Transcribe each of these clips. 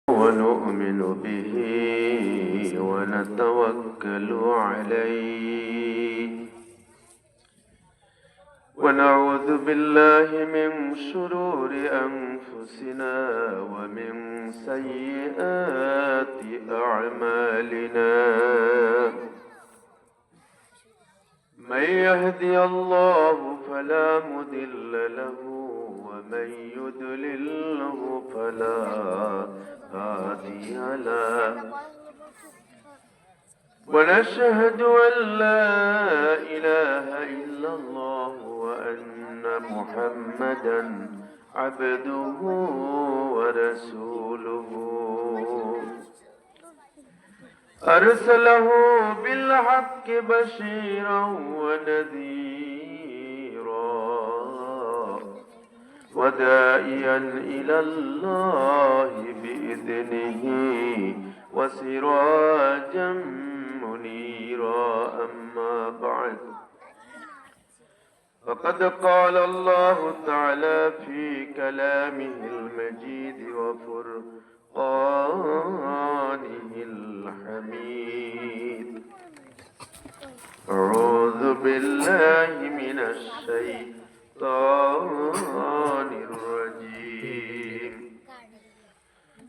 ونؤمن به ونتوكل عليه ونعوذ بالله من شرور أنفسنا ومن سيئات أعمالنا من يهدي الله فلا مضل له ومن يضلله فلا هادي له ونشهد أن لا إله إلا الله وأن محمدا عبده ورسوله أرسله بالحق بشيرا ونذيرا وداعيا إلى الله بإذنه وسراجا منيرا أما بعد فقد قال الله تعالى في كلامه المجيد وفرقانه الحميد أعوذ بالله من الشيطان الرجيم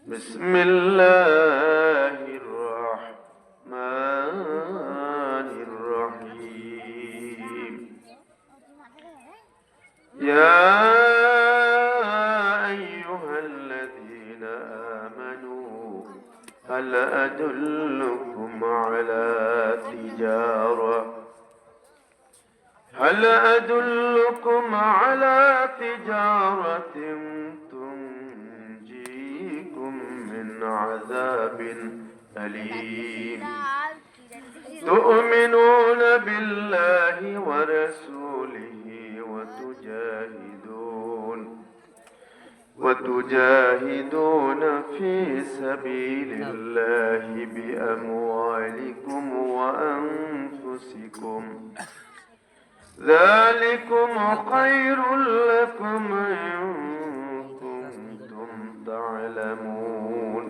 بسم الله الرحمن الرحيم يا أيها الذين آمنوا هل أدلكم على تجارة تنجيكم من عذاب أليم تؤمنون بالله ورسوله وتجاهدون في سبيل الله بأموالكم وأنفسكم ذلكم خير لكم إن كنتم تعلمون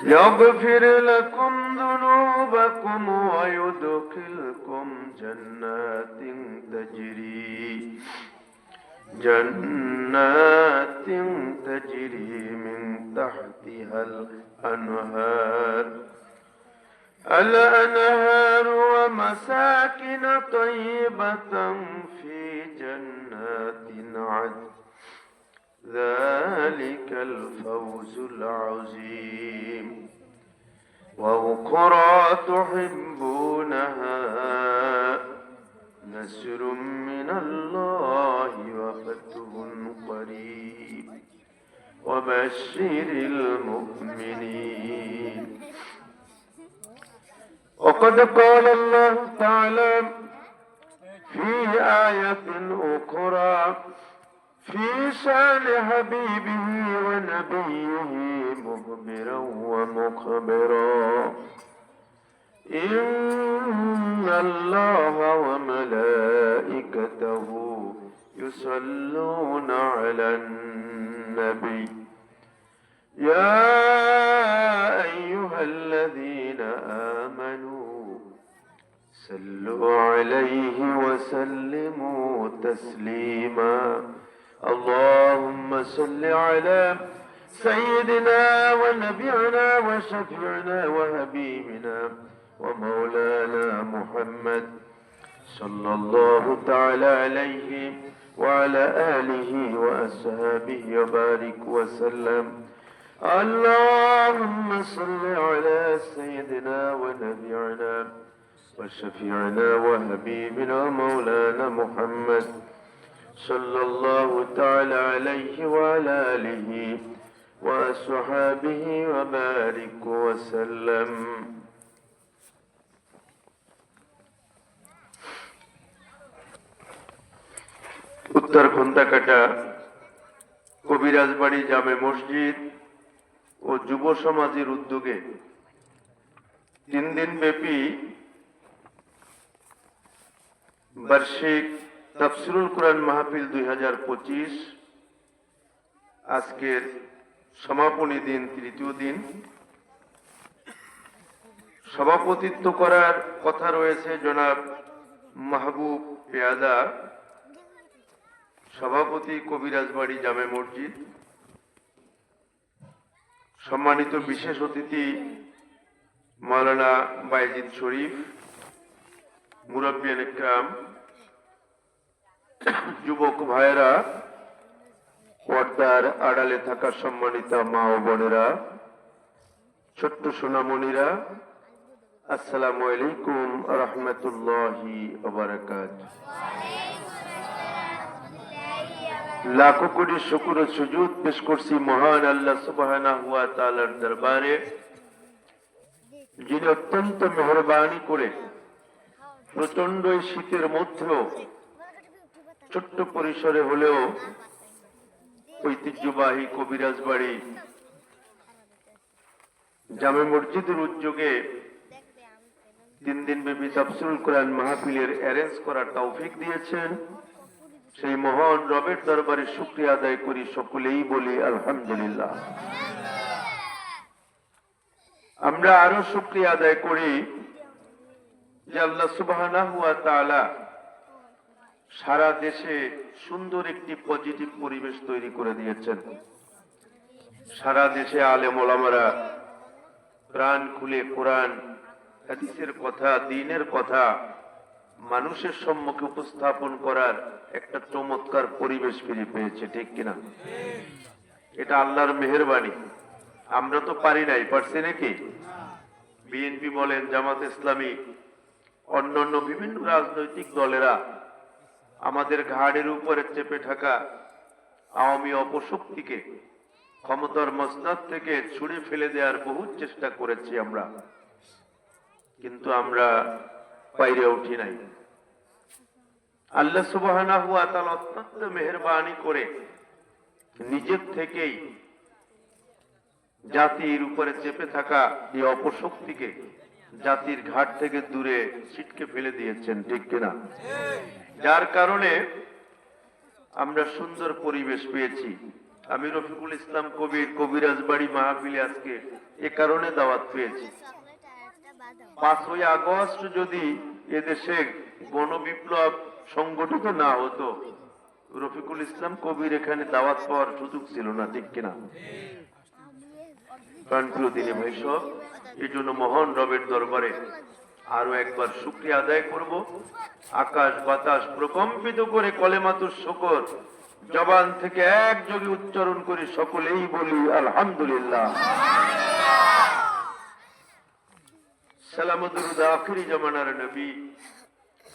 يغفر لكم ذنوبكم ويدخلكم جنات تجري من تحتها الأنهار ومساكن طيبة في جنات عدن ذلك الفوز العظيم وأخرى تحبونها نصر من الله وفتح قريب وبشر المؤمنين وقد قال الله تعالى في آية أخرى في شأن حبيبه ونبيه مخبرا ومخبرا إن الله وملائكته يصلون على النبي يا أيها الذين آمنوا صلوا عليه وسلموا تسليما اللهم صل على سيدنا ونبينا وشفيعنا وحبيبنا ومولانا محمد صلى الله تعالى عليه وعلى آله وأصحابه وبارك وسلم اللهم صل على سيدنا ونبينا وشفيعنا وحبيبنا ومولانا محمد صلى الله تعالى عليه وعلى آله وأصحابه وبارك وسلم উত্তর ঘণ্টাকাটা কবিরাজবাড়ি জামে মসজিদ ও যুব সমাজের উদ্যোগে 3 দিন ব্যাপী বার্ষিক তাফসিরুল কুরআন মাহফিল 2025 আজকের সমাপনী দিন, তৃতীয় দিন। সভাপতিত্ব করার কথা রয়েছে জনাব মাহবুব পেয়াদা, সভাপতি কবিরাজবাড়ি জামে মসজিদ। সম্মানিত বিশেষ অতিথি মাওলানা বাইজিদ শরীফ, মুরব্বিয়ান ইকরাম, যুবক ভাইয়েরা, পর্দার আড়ালে থাকা সম্মানিত মা ও বোনেরা, ছোট্ট সোনামণিরা, আসসালামু আলাইকুম রহমতুল্লাহি ওয়া বারাকাতুহু। লাখো কোটি শুকর ও সুজুদ পেশ করছি মহান আল্লাহ সুবহানাহু ওয়া তাআলার দরবারে, যিনি অত্যন্ত মেহেরবানি করে প্রচন্ড শীতের মধ্যেও ছোট্ট পরিসরে হলেও ঐতিহ্যবাহী কবিরাজবাড়ি জামে মসজিদের উদ্যোগে 3 দিন ব্যাপী তাফসীরুল কোরআন মাহফিলের অ্যারেঞ্জ করার তৌফিক দিয়েছেন। সেই মহান রবের দরবারে শুকরিয়া আদায় করি, সকলেই বলি আলহামদুলিল্লাহ। আমরা আরো শুকরিয়া আদায় করি যে আল্লাহ সুবহানাহু ওয়া তাআলা সারা দেশে সুন্দর একটি পজিটিভ পরিবেশ তৈরি করে দিয়েছেন। সারা দেশে আলেম ওলামারা প্রাণ খুলে কোরআন হাদিসের কথা, দ্বীনের কথা মানুষের সম্মুখে উপস্থাপন করার একটা চমৎকার পরিবেশ ফিরে পেয়েছে, ঠিক কিনা? এটা আল্লাহর মেহেরবানি। আমরা তো পারি নাই, পারছি নাকি? বিএনপি বলেন, জামাত ইসলামী, অন্যান্য বিভিন্ন রাজনৈতিক দলেরা আমাদের ঘাড়ের উপরে চেপে থাকা আওয়ামী অপশক্তিকে ক্ষমতার মসনদ থেকে ছুড়ে ফেলে দেওয়ার বহু চেষ্টা করেছি আমরা, কিন্তু আমরা বাইরে উঠি নাই। আল্লাহ সুবহানাহু ওয়া তাআলা অত্যন্ত মেহেরবানি করে নিজের থেকেই জাতির উপরে চেপে থাকা এই অপশক্তিকে জাতির ঘাট থেকে দূরে ছিটকে ফেলে দিয়েছেন, ঠিক কিনা? যার কারণে আমরা সুন্দর পরিবেশ পেয়েছি। আমি রফিকুল ইসলাম কবির কবিরাজবাড়ি মাহফিলে আজকে এ কারণে দাওয়াত পেয়েছি। 5ই আগস্ট যদি এদেশে গণবিপ্লব সংগঠিত না হতো, রফিকুল ইসলাম কবির এখানে দাওয়াত পাওয়ার সুযোগ ছিল না, ঠিক কিনা? প্রাণপ্রিয় দিনী ভাই সব, এই জন্য মহান রবের দরবারে আরো একবার শুকরিয়া আদায় করব। আকাশ বাতাস প্রকম্পিত করে কলেমাতুর শুকর জবান থেকে একযোগে উচ্চারণ করে সকলেই বলি আলহামদুলিল্লাহ। সালাম ও দুরূদ আখিরি জামানার নবী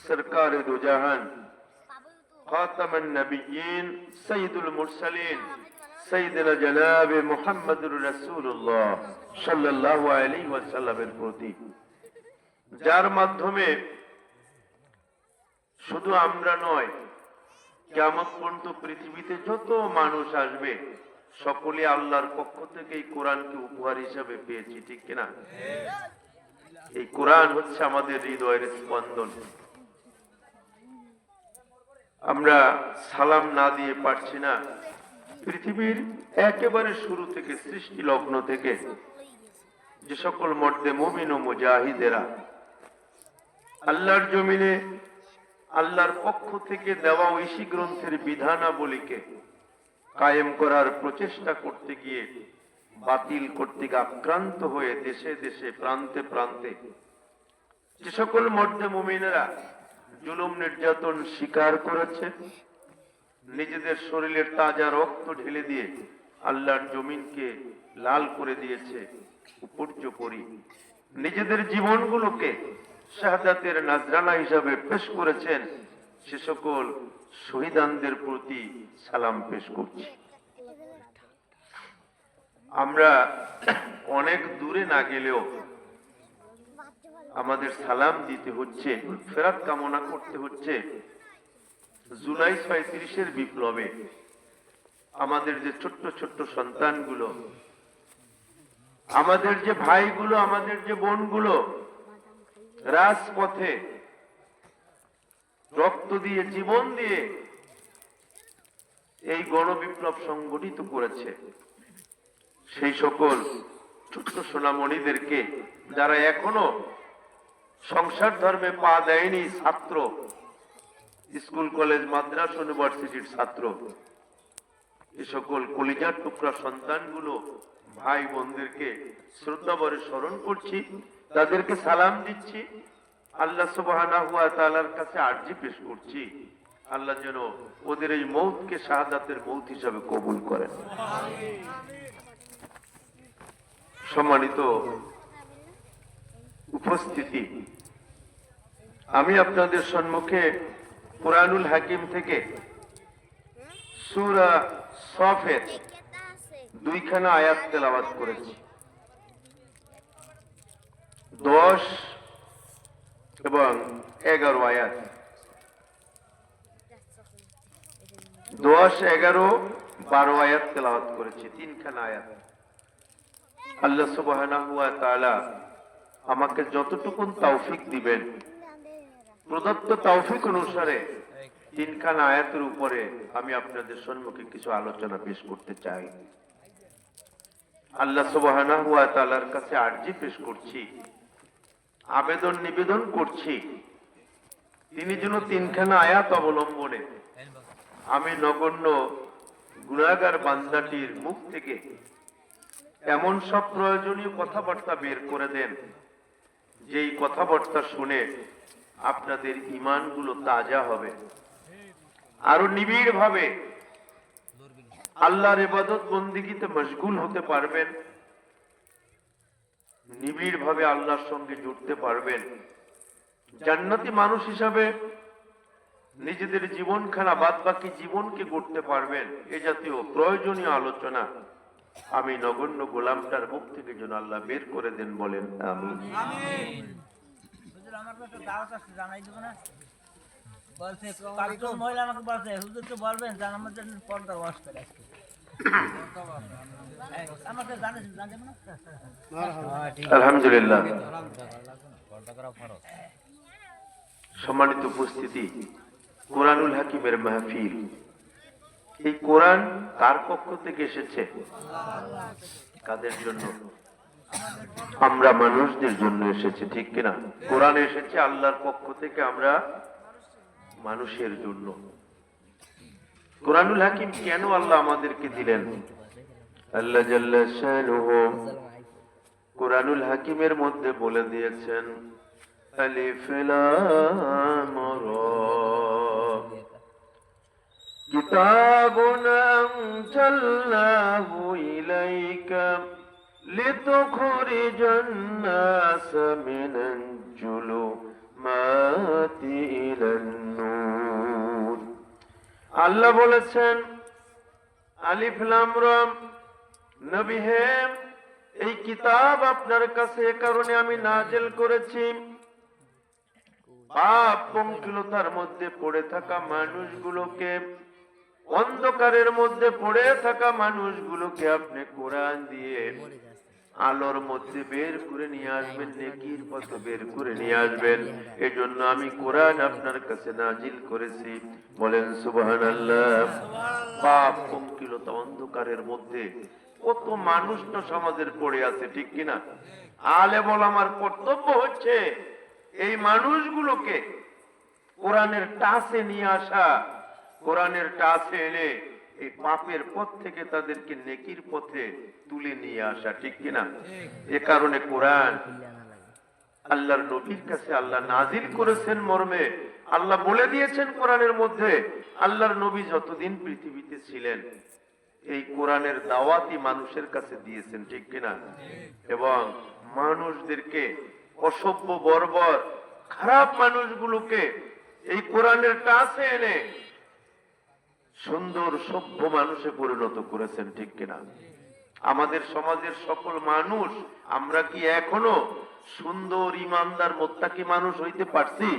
সরকারে দো জাহান খাতামান নবিয়্যিন সাইয়্যিদুল মুরসালিন সাইয়্যিদুনা জনাবে মুহাম্মদুর রাসূলুল্লাহ সাল্লাল্লাহু আলাইহি ওয়াসাল্লামের প্রতি, যার মাধ্যমে শুধু আমরা নয়, কিয়ামত পর্যন্ত পৃথিবীতে যত মানুষ আসবে সকলে আল্লাহর পক্ষ থেকে এই কোরআনকে উপহার হিসেবে পেয়েছি, ঠিক কিনা? এই কোরআন হচ্ছে আমাদের হৃদয়ের স্পন্দন। আমরা সালাম না দিয়ে পারছি না। পৃথিবীর একেবারে শুরু থেকে, সৃষ্টি লগ্ন থেকে যে সকল মর্দে মুমিন ও মুজাহিদেরা আল্লাহর জমিনে আল্লাহর পক্ষ থেকে দেওয়া ঐশী গ্রন্থের বিধানাবলীকে কায়েম করার প্রচেষ্টা করতে গিয়ে বাতিল কর্তৃক আক্রান্ত হয়ে দেশে দেশে প্রান্তে প্রান্তে যে সকল মর্দে মুমিনেরা জুলুম নির্যাতন স্বীকার করেছে, নিজেদের শরীরের তাজা রক্ত ঢেলে দিয়ে আল্লাহর জমিনকে লাল করে দিয়েছে, উপর্যুপরি নিজেদের জীবনগুলোকে শাহাদাতের নাজরানা হিসাবে পেশ করেছেন, সে সকল শহীদানদের প্রতি সালাম পেশ করছি। আমরা অনেক দূরে না গেলেও আমাদের সালাম দিতে হচ্ছে, ফেরাত কামনা করতে হচ্ছে। জুলাই ৩৫-এর বিপ্লবে আমাদের যে ছোট্ট ছোট্ট সন্তানগুলো, আমাদের যে ভাইগুলো, আমাদের যে বোনগুলো রাজপথে রক্ত দিয়ে, জীবন দিয়ে এই গণবিপ্লব সংগঠিত করেছে, সেই সকল ছোট্ট সোনামণিদেরকে যারা এখনো সংসার ধর্মে পা দেয়নি, ছাত্র, স্কুল কলেজ মাদ্রাসা ইউনিভার্সিটির ছাত্র, এ সকল কলিজার টুকরা সন্তানগুলো ভাই বোনদেরকে শ্রদ্ধা ভরে স্মরণ করছি, তাদেরকে সালাম দিচ্ছি। আল্লাহ সুবহানাহু ওয়া তাআলার কাছে আরজি পেশ করছি, আল্লাহ যেন ওদের এই মৌতকে শাহাদাতের মৌত হিসাবে কবুল করেন। সম্মানিত উপস্থিতি, আমি আপনাদের সম্মুখে কুরআনুল হাকিম থেকে সূরা সফের 2খানা আয়াত তেলাওয়াত করেছি। 10 এবং 11 আয়াত, 10, 11, 12 আয়াত তেলাওয়াত করেছি, 3খানা আয়াত। আল্লাহ সুবহানাহু ওয়া তাআলা আমাকে যতটুকু তৌফিক দিবেন, প্রদত্ত তৌফিক অনুসারে 3খানা আয়াতের উপরে আমি আপনাদের সম্মুখে কিছু আলোচনা পেশ করতে চাই। আল্লাহ সুবহানাহু ওয়া তাআলার কাছে আরজি পেশ করছি, আবেদন নিবেদন করছি, তিনি যেন 3খানা আয়াত অবলম্বনে আমি নগণ্য গুনাহগার বান্দাটির মুখ থেকে এমন সব প্রয়োজনীয় কথাবার্তা বের করে দেন, যেই কথাবার্তা শুনে আপনাদের ঈমানগুলো তাজা হবে, আরো নিবিড় ভাবে আল্লাহর ইবাদত বন্দেগীতে মশগুল হতে পারবেন, নিবিড় ভাবে আল্লাহর সঙ্গে জুড়তে পারবেন, জান্নাতি মানুষ হিসাবে নিজেদের জীবনখানা বাদ বাকি জীবনকে গড়তে পারবেন। এ জাতীয় প্রয়োজনীয় আলোচনা আমি নগণ্য গোলামটার মুখ থেকে যেন আল্লাহ বের করে দেন, বলেন আমিন। আমার কাছে দাওয়াত আছে, জানাই দেব না। বলছে পাঁচজন মহিলা আমাকে বলছে, হুজুরকে বলবেন জান আমাদের পর্দা ওয়াশ করে আসতে। আমাকে জানেন জানেন না? আলহামদুলিল্লাহ। সম্মানিত উপস্থিতি, কুরআনুল হাকিমের মাহফিল, এই কোরআন কার পক্ষ থেকে এসেছে? কাদের জন্য? আমরা মানুষদের জন্য এসেছে, ঠিক কিনা? কোরআন এসেছে আল্লাহর পক্ষ থেকে আমরা মানুষের জন্য। কুরআনুল হাকিম কেন আল্লাহ আমাদেরকে দিলেন? আল্লাহ জাল্লা শানুহু কুরআনুল হাকিমের মধ্যে বলে দিয়েছেন, আলিফ লাম রা কিতাবুন আনজালনাহু ইলাইকা লিতুখরিজান নাস মিনাল জুলুমাতি ইলান নূর। আল্লাহ বলেছেন আলিফ লাম রা, নবী হে এই কিতাব আপনার কাছে এ কারণে আমি নাজিল করেছি, পাপ পঙ্কিলতার মধ্যে পড়ে থাকা মানুষগুলোকে, অন্ধকারের মধ্যে পড়ে থাকা মানুষগুলোকে আপনি কোরআন দিয়ে আলোর মধ্যে বের করে নিয়ে আসবেন, নেকির পথে বের করে নিয়ে আসবেন। এজন্য আমি কোরআন আপনার কাছে নাজিল করেছি, বলেন সুবহানাল্লাহ। পাপ পঙ্কিলতা অন্ধকারের মধ্যে কত মানুষ তো সমাজের পড়ে আছে, ঠিক কিনা? আলেম ওলামার কর্তব্য হচ্ছে এই মানুষগুলোকে কোরআনের টাচে নিয়ে আসা, কোরআনের টাচে এনে এই পাপের পথ থেকে তাদেরকে নেকির পথে তুলে নিয়ে আসা, ঠিক কিনা? এ কারণে কোরআন আল্লাহর নবীর কাছে আল্লাহ নাজিল করেছেন মর্মে আল্লাহ বলে দিয়েছেন কোরআনের মধ্যে, আল্লাহর নবী যতদিন পৃথিবীতে ছিলেন এই কোরআনের দাওয়াতই মানুষের কাছে দিয়েছেন, ঠিক কিনা? এবং মানুষদেরকে, অসভ্য বর্বর খারাপ মানুষগুলোকে এই কোরআনের কাছে এনে সুন্দর সভ্য মানুষে পরিণত করেছেন, ঠিক কিনা? আমাদের সমাজের সকল মানুষ আমরা কি এখনো সুন্দর ইমানদার মুত্তাকি মানুষ হইতে পারছি?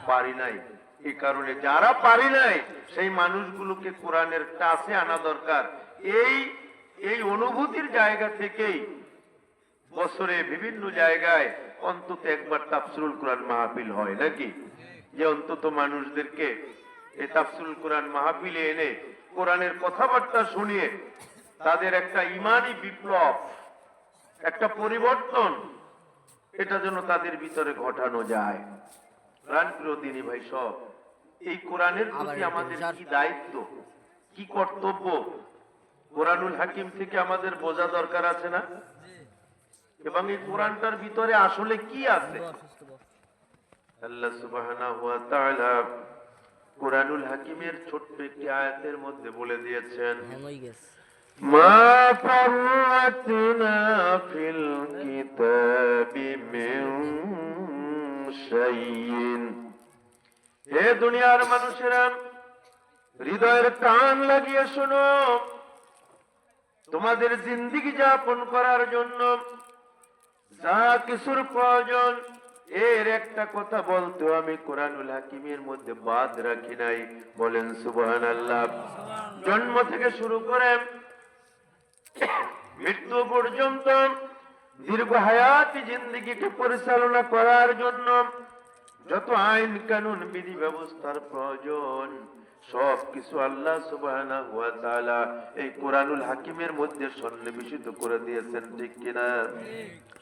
পারি নাই। এই কারণে যারা পারি নাই সেই মানুষগুলোকে কোরআনের কাছে আনা দরকার। এই অনুভূতির জায়গা থেকেই বছরে বিভিন্ন জায়গায় অন্তত একবার তাফসিরুল কোরআন মাহফিল হয়, নাকি? যে অন্তত মানুষদেরকে এই তাফসিরুল কোরআন মাহফিলে এনে কোরআনের কথাবার্তা শুনিয়ে তাদের একটা ইমানি বিপ্লব, একটা পরিবর্তন, এটা যেন তাদের ভিতরে ঘটানো যায়। প্রাণপ্রিয় দিনী ভাই সব, এই কোরআনের প্রতি আমাদের কি দায়িত্ব, কি কর্তব্য, কোরআনুল হাকিম থেকে আমাদের বোঝা দরকার আছে না? এবং এই কোরআনটার ভিতরে আসলে কি আছে? আল্লাহ সুবহানাহু ওয়া তাআলা কোরআনুল হাকিমের ছোট্ট একটি আয়াতের মধ্যে বলে দিয়েছেন, মা ফাররাতনা ফিল কিতাবি মিন শাইইন। হে দুনিয়ার মানুষেরা, হৃদয়ের কান লাগিয়ে শোনো, তোমাদের জিন্দেগি যাপন করার জন্য যা কিছুর প্রয়োজন, এর একটা কথা বলতে আমি কোরআনুল হাকিমের মধ্যে বাদ রাখি নাই। বলেন সুবহানাল্লাহ। জন্ম থেকে শুরু করে মৃত্যু পর্যন্ত দীর্ঘ হায়াতি জিন্দেগিকে পরিচালনা করার জন্য যত আইন কানুন বিধি ব্যবস্থার প্রয়োজন, সব কিছু আল্লাহ সুবহানাহু ওয়া তাআলা এই কোরআনুল হাকিমের মধ্যে সন্নিবেশিত করে দিয়েছেন, ঠিক কিনা?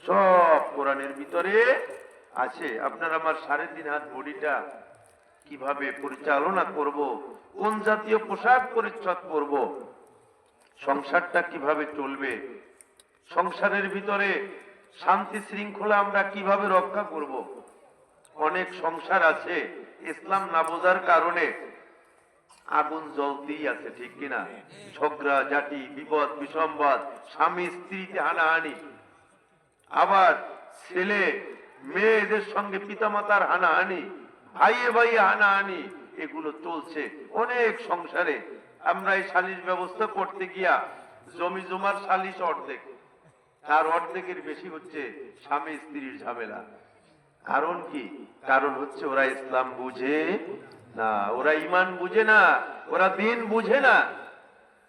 সব কোরআনের ভিতরে আছে। আপনার আমার 3.5 হাত বডিটা কিভাবে পরিচালনা করব, কোন জাতীয় পোশাক পরিচ্ছদ পরব, সংসারটা কিভাবে চলবে, সংসারের ভিতরে শান্তি শৃঙ্খলা আমরা কিভাবে রক্ষা করব। অনেক সংসার আছে ইসলাম না বোঝার কারণে আগুন জ্বলতেই আছে, ঠিক কিনা? ঝগড়া ঝাঁটি, বিপদ বিসম্বাদ, স্বামী স্ত্রীতে হানাহানি, আবার ছেলে মেয়েদের সঙ্গে পিতামাতার হানাহানি, ভাইয়ে ভাইয়ে হানাহানি, এগুলো চলছে অনেক সংসারে। আমরা এই সালিশ ব্যবস্থা করতে গিয়া জমি জমার সালিশ অর্ধেক, তার অর্ধেকের বেশি হচ্ছে স্বামী স্ত্রীর ঝামেলা। কারণ কি? কারণ হচ্ছে ওরা ইসলাম বুঝে না, ওরা ঈমান বুঝে না, ওরা দ্বীন বুঝে না।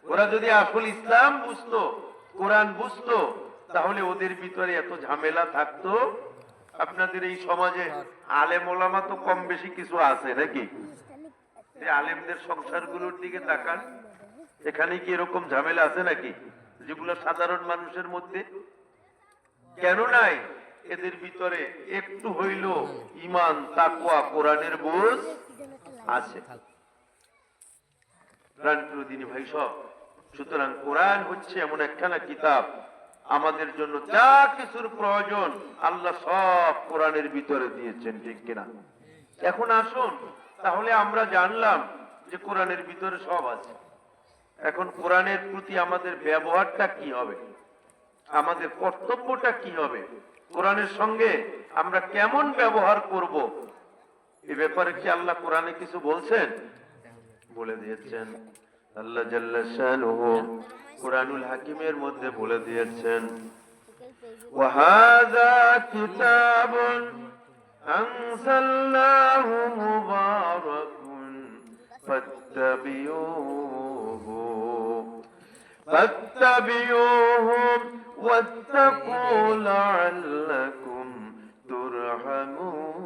ওরা যদি আসল ইসলাম বুঝতো, কোরআন বুঝতো, তাহলে ওদের ভিতরে এত ঝামেলা থাকতো। আপনাদের এই সমাজে আলেম ওলামা তো কম বেশি কিছু আছে নাকি? আলেমদের সংসারগুলোর দিকে তাকান, এখানে কি এরকম ঝামেলা আছে নাকি যেগুলো সাধারণ মানুষের মধ্যে? কেন নাই? এদের ভিতরে একটু হইল ঈমান, তাকওয়া, কোরআনের বোঝ আছে। প্রাণপ্রিয় দিনী ভাই সব, সুতরাং কোরআন হচ্ছে এমন একখানা কিতাব, আমাদের জন্য যা কিছুর প্রয়োজন আল্লাহ সব কোরআনের ভিতরে দিয়েছেন, ঠিক কিনা? এখন আসুন, তাহলে আমরা জানলাম যে কোরআনের ভিতরে সব আছে। এখন কোরআনের প্রতি আমাদের ব্যবহারটা কি হবে, আমাদের কর্তব্যটা কি হবে, কোরআনের সঙ্গে আমরা কেমন ব্যবহার করব, এ ব্যাপারে কি আল্লাহ কোরআনে কিছু বলছেন? বলে দিয়েছেন। আল্লাহ জাল্লা শানুহু কোরআনুল হাকিমের মধ্যে বলে দিয়েছেন, ওয়াহাযা কিতাবুন আনজালনাহু মুবারাকুন ফাত্তাবিউহু ওয়াত্তাকু লাআল্লাকুম তুরহামুন।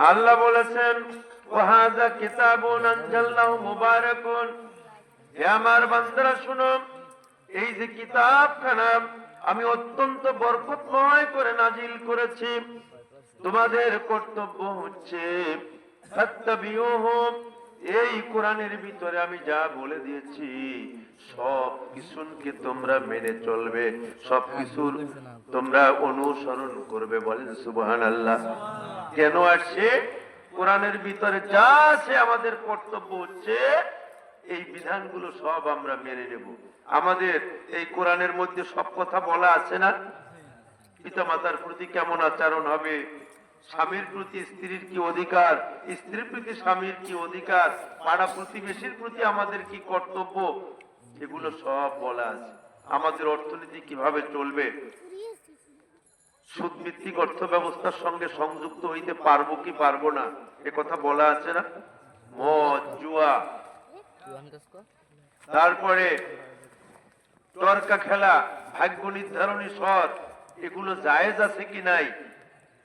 আল্লাহ বলেছেন, ওয়াহাযা কিতাবুন আনজালনাহু মুবারাকুন, হে আমার বান্দারা শুনো, এই যে কিতাবখানা আমি অত্যন্ত বরকতময় করে নাজিল করেছি, তোমাদের কর্তব্য হচ্ছে ফাত্তাবিউহু, এই কোরআনের ভিতরে আমি যা বলে দিয়েছি সব কিছুকে তোমরা মেনে চলবে, সব কিছুর তোমরা অনুসরণ করবে। বলেন সুবহানাল্লাহ। কেন আসে? কোরআনের ভিতরে যা আছে আমাদের কর্তব্য হচ্ছে এই বিধানগুলো সব আমরা মেনে নেব। আমাদের এই কোরআনের মধ্যে সব কথা বলা আছে না? পিতামাতার প্রতি কেমন আচরণ হবে, স্বামীর প্রতি স্ত্রীর কি অধিকার, স্ত্রীর প্রতি স্বামীর কি অধিকার, পাড়া প্রতিবেশীর প্রতি আমাদের কি কর্তব্য, এগুলো সব বলা আছে। আমাদের অর্থনীতি কিভাবে চলবে, সুদ ভিত্তিক অর্থ ব্যবস্থার সঙ্গে সংযুক্ত হইতে পারবো কি পারবো না, এ কথা বলা আছে না? মদ, জুয়া, তারপরে তর্কা খেলা, ভাগ্য নির্ধারণী সৎ, এগুলো জায়েজ আছে কি নাই,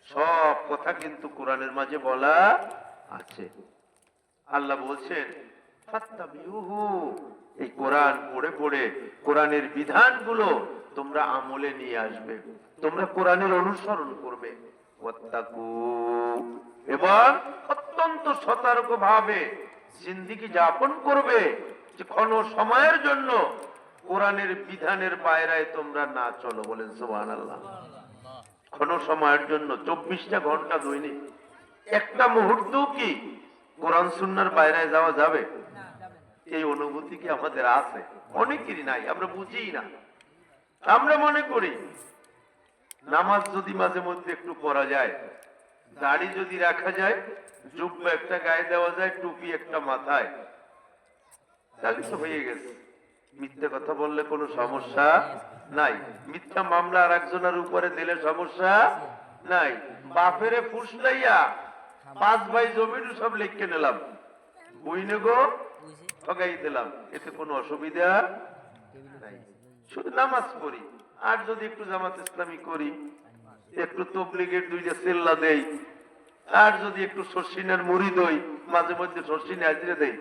সব কথা কিন্তু কোরআনের মাঝে বলা আছে। আল্লাহ বলছেন, ফাত্তাবিউহু, এই কোরআন পড়ে পড়ে কোরআনের বিধানগুলো তোমরা আমলে নিয়ে আসবে, তোমরা কোরআনের অনুসরণ করবে। ওয়াত্তাকু, এবং অত্যন্ত সতর্ক ভাবে জিন্দেগি যাপন করবে, যে কোনো সময়ের জন্য কোরআনের বিধানের বাইরে তোমরা না চলো। বলেন সুবহানাল্লাহ। কোনো সময়ের জন্য 24টা ঘন্টা দৈনিক একটা মুহূর্ত কি কোরআন সুন্নাহর বাইরে যাওয়া যাবে? এই অনুভূতি কি আমাদের আছে? অনেকেরই নাই, আমরা বুঝিই না। আমরা মনে করি নামাজ যদি মাঝে মধ্যে একটু পড়া যায়, দাড়ি যদি রাখা যায়, জুব্বা একটা গায়ে দেওয়া যায়, টুপি একটা মাথায়, তাহলে তো হয়ে গেছে। মিথ্যে কথা বললে কোনো সমস্যা নাই, মিথ্যা মামলা আর একজনের উপরে দিলে সমস্যা নাই। বাপেরে ফুসলাইয়া 5 ভাই জমির সব লিখে নিলাম, বইনে গো ঠগাই দিলাম, এতে কোনো অসুবিধা নাই। শুধু নামাজ পড়ি, আর যদি একটু জামাত ইসলামী করি, একটু তবলিগের 2টা সেল্লা দেই, আর যদি একটু শর্ষিনার মুড়ি দই, মাঝে মধ্যে শর্ষিনে হাজিরে দেই,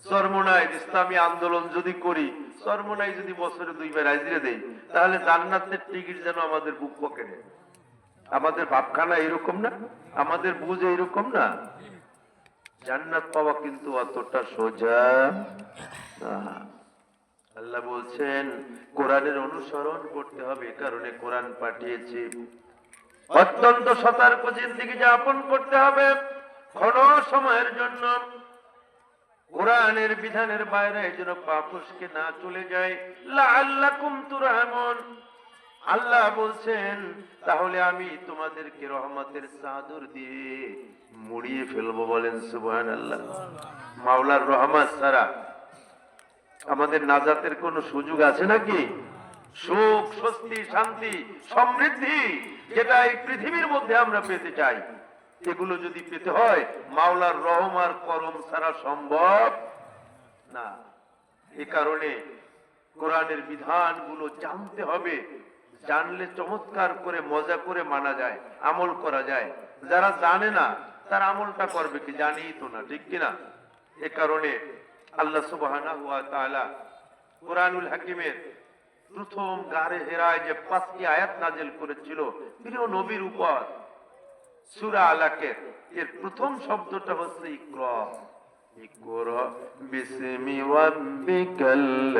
চরমোনাই ইসলামী আন্দোলন যদি করি, চরমোনাই যদি বছরে 2 বার হাজিরে দেই, তাহলে জান্নাতের টিকিট যেন আমাদের বুক পকেটে। আমাদের ভাবখানা এরকম না, আমাদের বুঝ এরকম না। জান্নাত পাওয়া কিন্তু অতটা সোজা না। আল্লাহ বলছেন কোরআনের অনুসরণ করতে হবে, কারণে কোরআন পাঠিয়েছি। অত্যন্ত সতর্ক জিন্দেগি যাপন করতে হবে, কোনো সময়ের জন্য কোরআনের বিধানের বাইরে যেন পা ফসকে না চলে যায়। লাআল্লাকুম তুরহামুন, আল্লাহ বলছেন তাহলে আমি তোমাদেরকে রহমতের চাদর দিয়ে মুড়িয়ে ফেলবো। বলেন সুবহানাল্লাহ। মাওলার রহমত ছাড়া আমাদের নাজাতের কোনো সুযোগ আছে নাকি? সুখ, স্বস্তি, শান্তি, সমৃদ্ধি যেটা এই পৃথিবীর মধ্যে আমরা পেতে চাই, এগুলো যদি পেতে হয় মাওলার রহম আর করম ছাড়া সম্ভব না। এ কারণে কোরআনের বিধানগুলো জানতে হবে, জানলে চমৎকার করে মজা করে মানা যায়, আমল করা যায়। যারা জানে না তার আমলটা করবে কি? জানেই তো না, ঠিক কিনা? এ কারণে আল্লাহ সুবহানাহু ওয়া তাআলা কোরআনুল হাকিমের প্রথম গারে হেরায় যে 5টি আয়াত নাযিল করেছিল প্রিয় নবীর উপর, সূরা আলাকের এর প্রথম শব্দটা হচ্ছে ইকরা। ইকরা বিসমি রাব্বিকাল্লাযী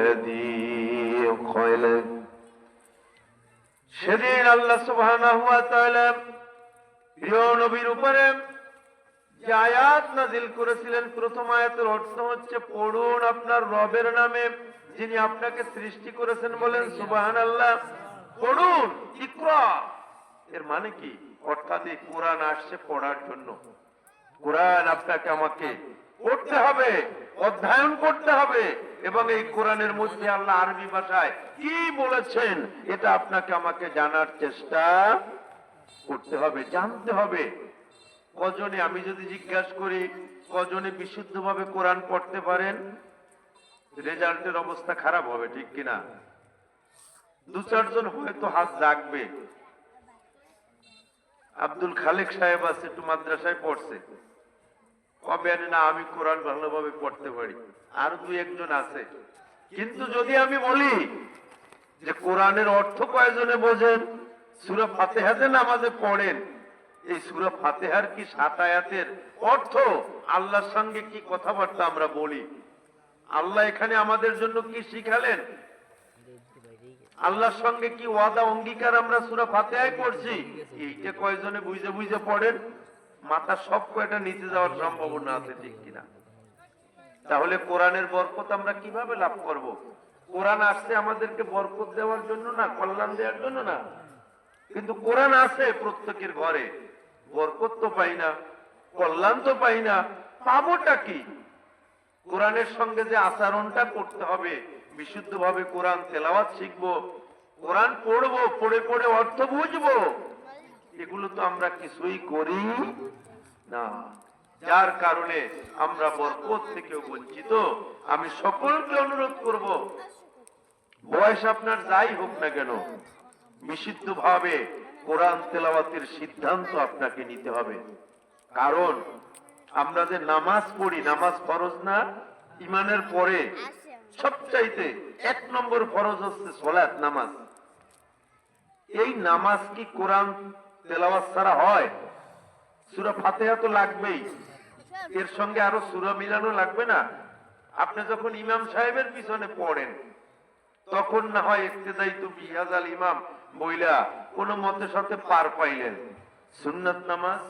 খালাক। সেদিন আল্লাহ সুবহানাহু ওয়া তাআলা প্রিয় নবীর উপরে যে আয়াত নাযিল করেছিলেন, প্রথম আয়াতের অর্থ হচ্ছে পড়ুন আপনার রবের নামে যিনি আপনাকে সৃষ্টি করেছেন। বলেন সুবহানাল্লাহ। পড়ুন, ইকরা এর মানে কি? অর্থাৎ এই কোরআন আসছে পড়ার জন্য। কোরআন আপনাকে আমাকে পড়তে হবে, অধ্যয়ন করতে হবে, এবং এই কোরআনের মধ্যে আল্লাহ আরবি ভাষায় কি বলেছেন এটা আপনাকে আমাকে জানার চেষ্টা করতে হবে, জানতে হবে। কজনে, আমি যদি জিজ্ঞাসা করি কজনে বিশুদ্ধভাবে কোরআন পড়তে পারেন, রেজাল্টের অবস্থা খারাপ হবে, ঠিক কিনা? 2-4 জন হয়তো হাত জাগবে। আব্দুল খালেক সাহেব আছে, একটু মাদ্রাসায় পড়ছে, কবে না আমি কোরআন ভালোভাবে পড়তে পারি। আর 2-1 জন আছে। কিন্তু যদি আমি বলি যে কোরআনের অর্থ কয়জনে বোঝেন, সূরা ফাতিহাতে নামাজে পড়েন, এই সূরা ফাতিহার কি 7 আয়াতের অর্থ, আল্লাহর সঙ্গে কি কথাবার্তা আমরা বলি, আল্লাহ এখানে আমাদের জন্য কি শিখালেন, আল্লাহর সঙ্গে কি ওয়াদা অঙ্গীকার আমরা সূরা ফাতিহায় করছি, এইটা কয়জনে বুঝে বুঝে পড়েন? মাথা সব কয়টা নিতে যাওয়ার সম্ভাবনা আছে, ঠিক কিনা? তাহলে কোরআনের বরকত আমরা কিভাবে লাভ করব? কোরআন আসছে আমাদেরকে বরকত দেওয়ার জন্য না, কল্যাণ দেওয়ার জন্য না। কিন্তু কোরআন আছে প্রত্যেকের ঘরে, বরকত তো পাই না, কল্যাণ তো পাই না, পাবোটা কি? কোরআনের সঙ্গে যে আচরণটা করতে হবে, বিশুদ্ধভাবে কোরআন তেলাওয়াত শিখবো, কোরআন পড়বো, পড়ে পড়ে অর্থ বুঝবো, এগুলো তো আমরা কিছুই করি না। যার কারণে আমরা বরকত থেকে বঞ্চিত। আমি সকলকে অনুরোধ করব, বয়স আপনার যাই হোক না কেন, বিশুদ্ধভাবে কোরআন তেলাওয়াতের সিদ্ধান্ত আপনাকে নিতে হবে। কারণ আমরা যে নামাজ পড়ি, নামাজ ফরজ না? ইমানের পরে সবচাইতে 1 নম্বর ফরজ হচ্ছে সালাত, নামাজ। এই নামাজ কি কোরআন তেলাওয়াত ছাড়া হয়? সূরা ফাতিহা তো লাগবেই, এর সঙ্গে আরো সূরা মিলানো লাগবে না? আপনি যখন ইমাম সাহেবের পিছনে পড়েন তখন না হয় ইক্তেদাই তো বিহাজাল ইমাম বইলা কোন মতের সাথে পার পাইলেন। সুন্নাত নামাজ,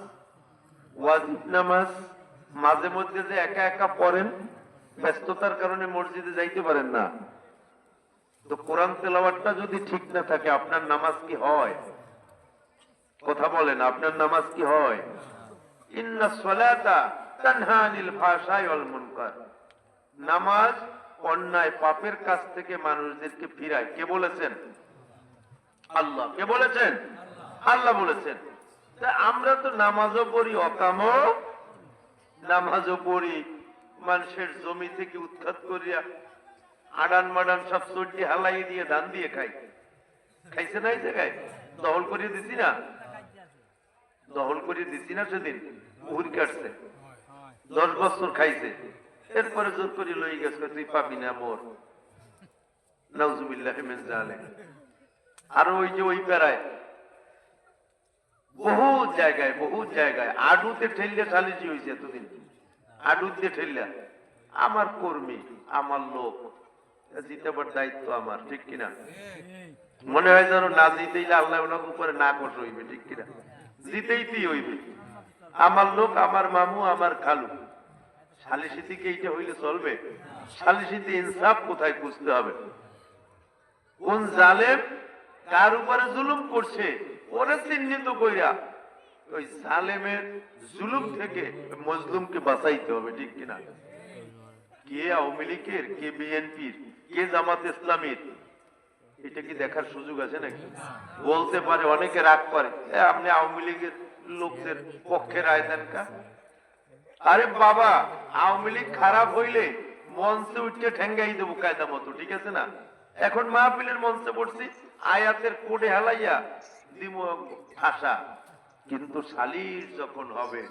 ওয়াজিব নামাজ মাঝে মধ্যে যে একা একা পড়েন, ব্যস্ততার কারণে মসজিদে যাইতে পারেন না, তো কোরআন তেলাওয়াতটা যদি ঠিক না থাকে আপনার নামাজ কি হয়? কথা বলেন, আপনার নামাজ কি হয়? ইন্নাস সালাতা তানহা আনিল ফাহশাই ওয়াল মুনকার। নামাজ অন্যায় পাপের কাছ থেকে মানুষদেরকে ফিরায়। কে বলেছেন? আল্লাহ। কে বলেছেন? আল্লাহ বলেছেন। তা আমরা তো নামাজও পড়ি অকামও, নামাজও পড়ি মানুষের জমি থেকে উৎখাত করিয়া আডান মাডান সব সর্দি হালাই দিয়ে ধান দিয়ে খাই। খাইছে না? এই জায়গায় দখল করিয়ে দিছি না? দখল করিয়ে দিছি না? সেদিন উহুরি কাটছে 10 বছর খাইছে, এরপরে জোর করে লই গেছে, তুই পাবি না মোর। নাউজুবিল্লাহি মিন যালিক। আর ওই যে ওই পেরায় বহু জায়গায় আডুতে ঠেললে সালিশি হয়েছে এতদিন, আডুতে ঠেললা। আমার কর্মী, আমার লোক, জিতাবার দায়িত্ব আমার, ঠিক কিনা? মনে হয় যেন না জিতেইলে আল্লাহ ওনার উপরে না কষ্ট হইবে, ঠিক কিনা? জিতেইতেই হইবে। আমার লোক, আমার মামু, আমার খালু। সালিশি থেকে এইটা হইলে চলবে? সালিশিতে ইনসাফ কোথায় খুঁজতে হবে? কোন জালেম কার উপরে জুলুম করছে ওরে চিহ্নিত কইরা ওই জালেমের জুলুম থেকে মজলুমকে বাঁচাইতে হবে, ঠিক কিনা? কে আওয়ামী লীগের, কে বিএনপির, কে জামাত ইসলামীর, এটা কি দেখার সুযোগ আছে নাকি? বলতে পারে, অনেকে রাগ করে, আপনি আওয়ামী লীগের লোকদের পক্ষে রায় দেন কা? আরে বাবা, আওয়ামী লীগ খারাপ হইলে মঞ্চে উঠে ঠেঙ্গাই দেবো কায়দা মতো, ঠিক আছে না? এখন মাহফিলের মঞ্চে পড়ছি, আয়াতের কোডে হালাইয়া দিব আশা, কিন্তু সালিশ যখন হবে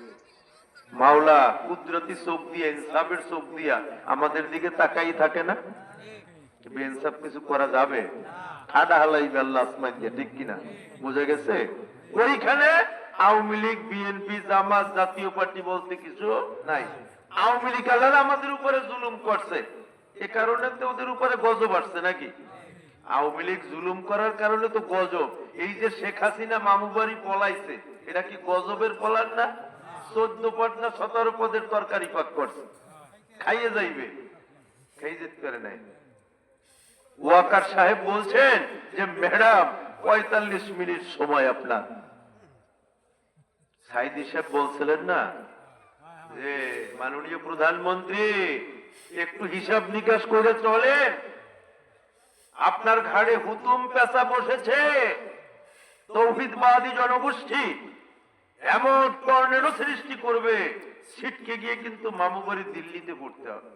মাওলা কুদরতি চোখ দিয়ে, ইনসাফের চোখ দিয়া আমাদের দিকে তাকাই থাকে না? বেইনসাফ কিছু করা যাবে? ঠাডা হালাইবে আল্লাহ আসমান দিয়ে, ঠিক কিনা? বুঝে গেছে? ওইখানে আওয়ামী লীগ, বিএনপি, জামাত, জাতীয় পার্টি বলতে কিছু নাই। আওয়ামী লীগ আল্লাহ আমাদের উপরে জুলুম করছে, এ কারণে তো ওদের উপরে গজব আসছে নাকি? আওয়ামী লীগ জুলুম করার কারণে তো গজব। এই যে শেখ হাসিনা মামু বাড়ি পলাইছে, এটা কি গজবের পলার না? 14 পদ না 17 পদের তরকারি পাক করছে, খাইয়ে যাইবে, খাই যেতে পারে নাই। ওয়াকার সাহেব বলছেন যে ম্যাডাম 45 মিনিট সময় আপনার। সাইদি সাহেব বলছিলেন না যে মাননীয় প্রধানমন্ত্রী একটু হিসাব নিকাশ করে চলেন, আপনার ঘাড়ে হুতুম পেঁচা বসেছে। তৌহিদবাদী জনগোষ্ঠী এমন টর্নেডো সৃষ্টি করবে, ছিটকে গিয়ে কিন্তু মামু বাড়ি দিল্লিতে পড়তে হবে।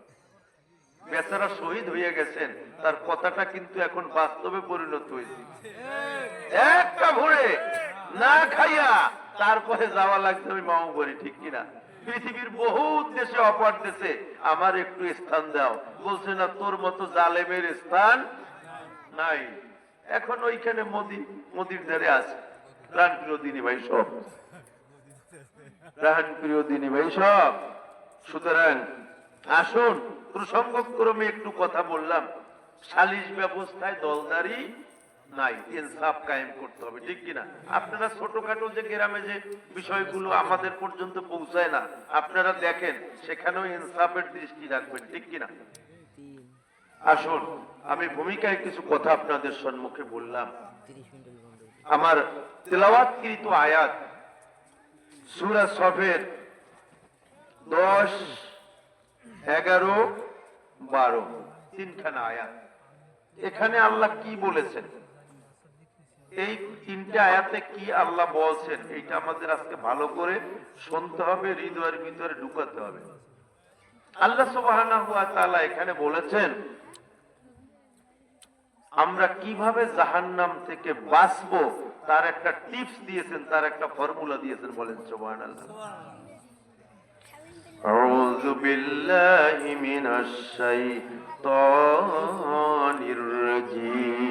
বেচারা শহীদ হয়ে গেছেন, তার কথাটা কিন্তু এখন বাস্তবে পরিণত হয়েছে। একটা ভরে না খাইয়া তারপরে যাওয়া লাগছে ওই মামু বাড়ি, ঠিক কিনা? পৃথিবীর বহু দেশে, অপর দেশে আমার একটু স্থান দাও, বলছে না তোর মতো জালেমের স্থান নাই। এখন ওইখানে মোদির ধারে আছে। প্রাণ প্রিয় দিনী ভাই সব, প্রাণ প্রিয় দিনী ভাই সব। সুতরাং আসুন, প্রসঙ্গক্রমে একটু কথা বললাম, সালিশ ব্যবস্থায় দলদারি নাই, ইনসাফ কায়েম করতে হবে, ঠিক কিনা? আপনারা ছোটখাটো যে গ্রামে যে বিষয়গুলো আমাদের পর্যন্ত পৌঁছায় না, আপনারা দেখেন, সেখানেও ইনসাফের দৃষ্টি রাখবেন, ঠিক কিনা? আসুন, আমি ভূমিকায় কিছু কথা আপনাদের সম্মুখে বললাম। আমার তেলাওয়াতকৃত আয়াত সূরা সফের 10, 11, 12 তিনখানা আয়াত। এখানে আল্লাহ কি বলেছেন, এই তিনটা আয়াতে কি আল্লাহ বলছেন, এইটা আমাদের আজকে ভালো করে শুনতে হবে, হৃদয়ের ভিতরে ঢুকাতে হবে। আল্লাহ সুবহানাহু ওয়া তাআলা এখানে বলেছেন আমরা কিভাবে জাহান্নাম থেকে বাঁচবো তার একটা টিপস দিয়েছেন, তার একটা ফর্মুলা দিয়েছেন। বলেন সুবহানাল্লাহ। أعوذ بالله من الشيطان الرجيم